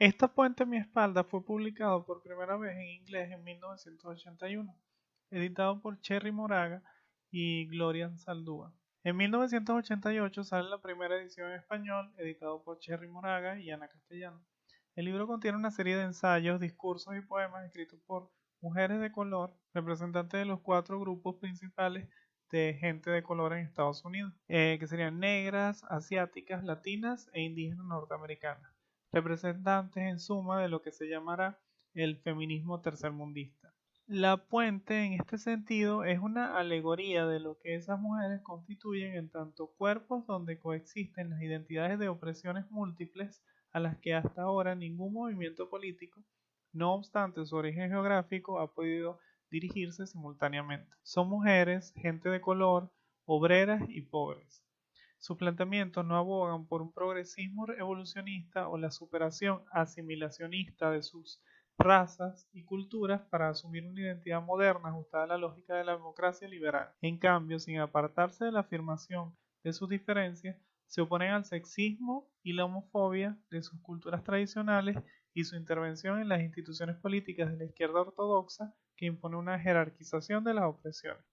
Esta puente a mi espalda fue publicado por primera vez en inglés en 1981, editado por Cherry Moraga y Gloria Saldúa. En 1988 sale la primera edición en español, editado por Cherry Moraga y Ana Castellano. El libro contiene una serie de ensayos, discursos y poemas escritos por mujeres de color, representantes de los cuatro grupos principales de gente de color en Estados Unidos, que serían negras, asiáticas, latinas e indígenas norteamericanas, representantes en suma de lo que se llamará el feminismo tercermundista. La puente en este sentido es una alegoría de lo que esas mujeres constituyen en tanto cuerpos donde coexisten las identidades de opresiones múltiples a las que hasta ahora ningún movimiento político, no obstante su origen geográfico, ha podido dirigirse simultáneamente. Son mujeres, gente de color, obreras y pobres. Sus planteamientos no abogan por un progresismo evolucionista o la superación asimilacionista de sus razas y culturas para asumir una identidad moderna ajustada a la lógica de la democracia liberal. En cambio, sin apartarse de la afirmación de sus diferencias, se oponen al sexismo y la homofobia de sus culturas tradicionales y su intervención en las instituciones políticas de la izquierda ortodoxa que impone una jerarquización de las opresiones.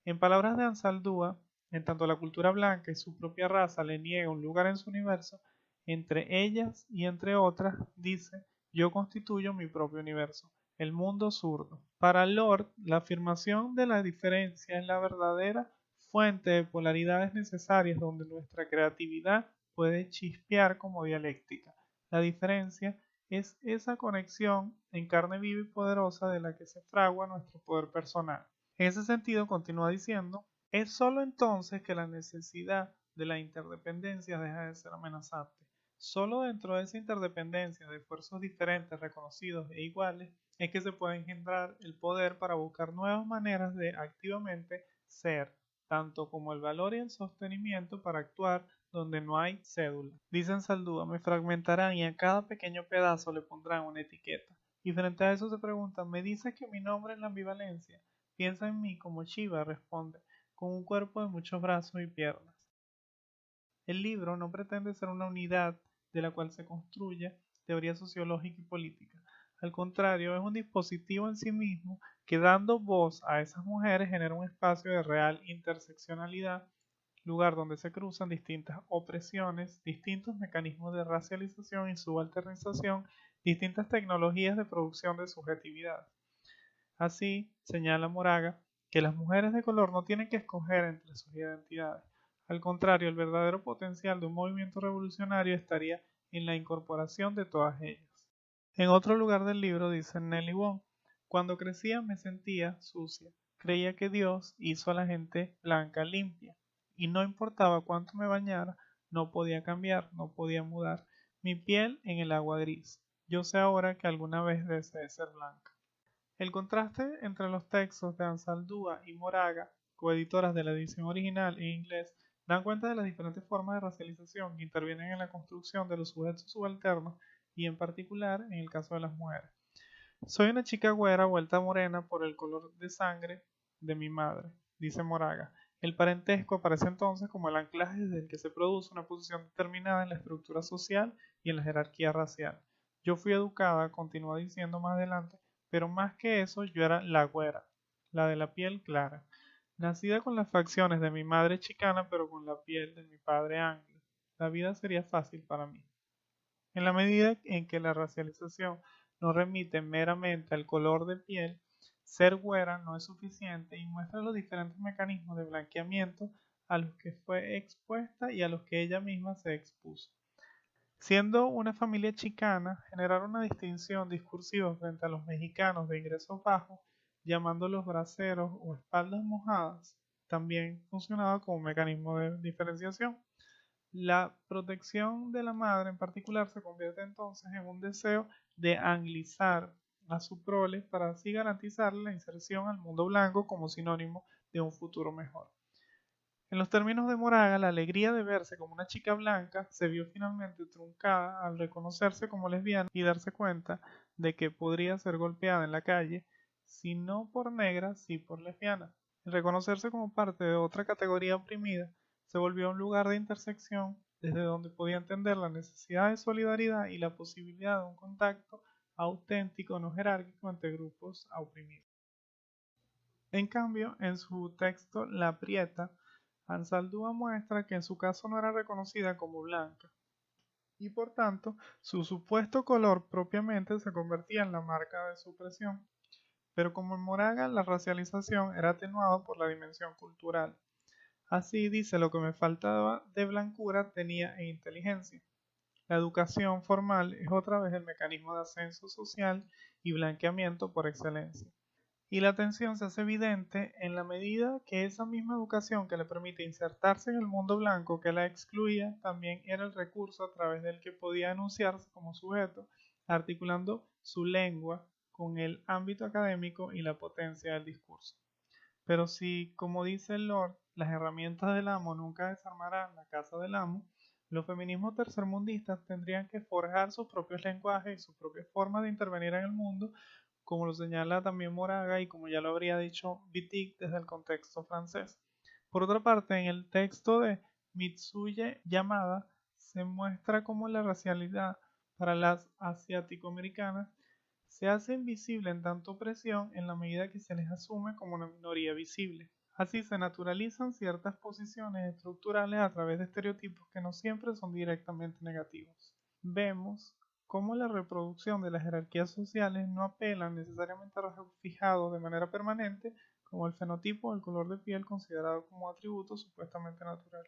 En palabras de Ansaldúa, en tanto la cultura blanca y su propia raza le niega un lugar en su universo, entre ellas y entre otras, dice, yo constituyo mi propio universo, el mundo zurdo. Para Lord, la afirmación de la diferencia es la verdadera fuente de polaridades necesarias donde nuestra creatividad puede chispear como dialéctica. La diferencia es esa conexión en carne viva y poderosa de la que se fragua nuestro poder personal. En ese sentido, continúa diciendo, es sólo entonces que la necesidad de la interdependencia deja de ser amenazante. Solo dentro de esa interdependencia de esfuerzos diferentes, reconocidos e iguales, es que se puede engendrar el poder para buscar nuevas maneras de activamente ser, tanto como el valor y el sostenimiento para actuar donde no hay cédula. Dicen Saldúa, me fragmentarán y a cada pequeño pedazo le pondrán una etiqueta. Y frente a eso se preguntan, ¿me dices que mi nombre es la ambivalencia? Piensa en mí como Shiva, responde, con un cuerpo de muchos brazos y piernas. El libro no pretende ser una unidad de la cual se construya teoría sociológica y política. Al contrario, es un dispositivo en sí mismo que dando voz a esas mujeres genera un espacio de real interseccionalidad, lugar donde se cruzan distintas opresiones, distintos mecanismos de racialización y subalternización, distintas tecnologías de producción de subjetividad. Así, señala Moraga, que las mujeres de color no tienen que escoger entre sus identidades. Al contrario, el verdadero potencial de un movimiento revolucionario estaría en la incorporación de todas ellas. En otro lugar del libro dice Nelly Wong, cuando crecía me sentía sucia, creía que Dios hizo a la gente blanca limpia, y no importaba cuánto me bañara, no podía cambiar, no podía mudar mi piel en el agua gris. Yo sé ahora que alguna vez deseé ser blanca. El contraste entre los textos de Ansaldúa y Moraga, coeditoras de la edición original en inglés, dan cuenta de las diferentes formas de racialización que intervienen en la construcción de los sujetos subalternos y en particular en el caso de las mujeres. Soy una chica güera vuelta morena por el color de sangre de mi madre, dice Moraga. El parentesco aparece entonces como el anclaje desde el que se produce una posición determinada en la estructura social y en la jerarquía racial. Yo fui educada, continúa diciendo más adelante, pero más que eso yo era la güera, la de la piel clara, nacida con las facciones de mi madre chicana pero con la piel de mi padre anglo. La vida sería fácil para mí. En la medida en que la racialización no remite meramente al color de piel, ser güera no es suficiente y muestra los diferentes mecanismos de blanqueamiento a los que fue expuesta y a los que ella misma se expuso. Siendo una familia chicana, generar una distinción discursiva frente a los mexicanos de ingresos bajos, llamándolos braceros o espaldas mojadas, también funcionaba como un mecanismo de diferenciación. La protección de la madre en particular se convierte entonces en un deseo de anglizar a su prole para así garantizarle la inserción al mundo blanco como sinónimo de un futuro mejor. En los términos de Moraga, la alegría de verse como una chica blanca se vio finalmente truncada al reconocerse como lesbiana y darse cuenta de que podría ser golpeada en la calle, si no por negra, sí por lesbiana. El reconocerse como parte de otra categoría oprimida se volvió un lugar de intersección desde donde podía entender la necesidad de solidaridad y la posibilidad de un contacto auténtico, no jerárquico, entre grupos oprimidos. En cambio, en su texto La Prieta, Ansaldúa muestra que en su caso no era reconocida como blanca, y por tanto su supuesto color propiamente se convertía en la marca de su opresión. Pero como en Moraga la racialización era atenuada por la dimensión cultural. Así dice, lo que me faltaba de blancura tenía en inteligencia. La educación formal es otra vez el mecanismo de ascenso social y blanqueamiento por excelencia. Y la tensión se hace evidente en la medida que esa misma educación que le permite insertarse en el mundo blanco que la excluía también era el recurso a través del que podía enunciarse como sujeto, articulando su lengua con el ámbito académico y la potencia del discurso. Pero si, como dice el Lord, las herramientas del amo nunca desarmarán la casa del amo, los feminismos tercermundistas tendrían que forjar sus propios lenguajes y sus propias formas de intervenir en el mundo, como lo señala también Moraga y como ya lo habría dicho Wittig desde el contexto francés. Por otra parte, en el texto de Mitsuye Yamada se muestra cómo la racialidad para las asiático-americanas se hace invisible en tanto opresión en la medida que se les asume como una minoría visible. Así se naturalizan ciertas posiciones estructurales a través de estereotipos que no siempre son directamente negativos. Vemos cómo la reproducción de las jerarquías sociales no apelan necesariamente a rasgos fijados de manera permanente, como el fenotipo o el color de piel considerado como atributo supuestamente natural.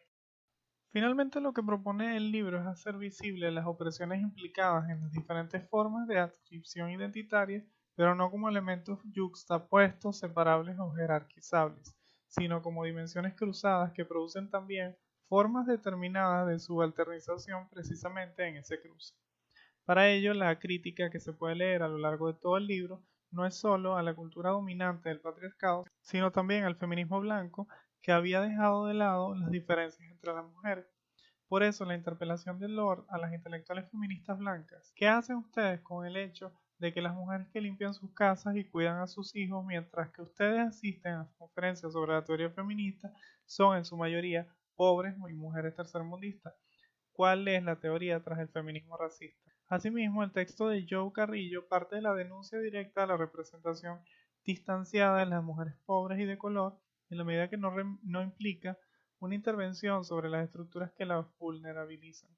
Finalmente, lo que propone el libro es hacer visibles las opresiones implicadas en las diferentes formas de adscripción identitaria, pero no como elementos yuxtapuestos, separables o jerarquizables, sino como dimensiones cruzadas que producen también formas determinadas de subalternización precisamente en ese cruce. Para ello, la crítica que se puede leer a lo largo de todo el libro no es solo a la cultura dominante del patriarcado, sino también al feminismo blanco que había dejado de lado las diferencias entre las mujeres. Por eso la interpelación de Lord a las intelectuales feministas blancas: ¿qué hacen ustedes con el hecho de que las mujeres que limpian sus casas y cuidan a sus hijos mientras que ustedes asisten a conferencias sobre la teoría feminista son en su mayoría pobres y mujeres tercermundistas? ¿Cuál es la teoría tras el feminismo racista? Asimismo, el texto de Joe Carrillo parte de la denuncia directa a la representación distanciada de las mujeres pobres y de color, en la medida que no implica una intervención sobre las estructuras que las vulnerabilizan,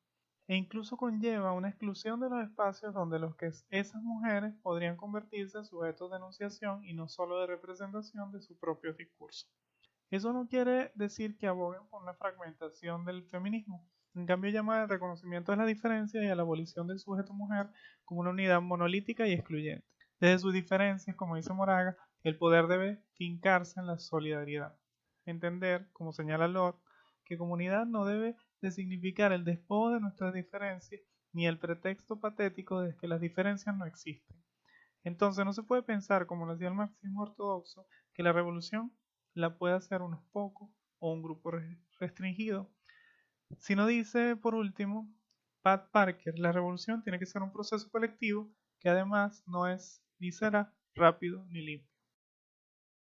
e incluso conlleva una exclusión de los espacios donde esas mujeres podrían convertirse en sujetos de enunciación y no solo de representación de sus propios discursos. Eso no quiere decir que aboguen por una fragmentación del feminismo. En cambio, llama al reconocimiento de las diferencias y a la abolición del sujeto mujer como una unidad monolítica y excluyente. Desde sus diferencias, como dice Moraga, el poder debe fincarse en la solidaridad. Entender, como señala Lord, que comunidad no debe de significar el despojo de nuestras diferencias ni el pretexto patético de que las diferencias no existen. Entonces no se puede pensar, como lo hacía el marxismo ortodoxo, que la revolución la puede hacer unos pocos o un grupo restringido. Sino dice, por último, Pat Parker, la revolución tiene que ser un proceso colectivo que además no es ni será rápido ni limpio.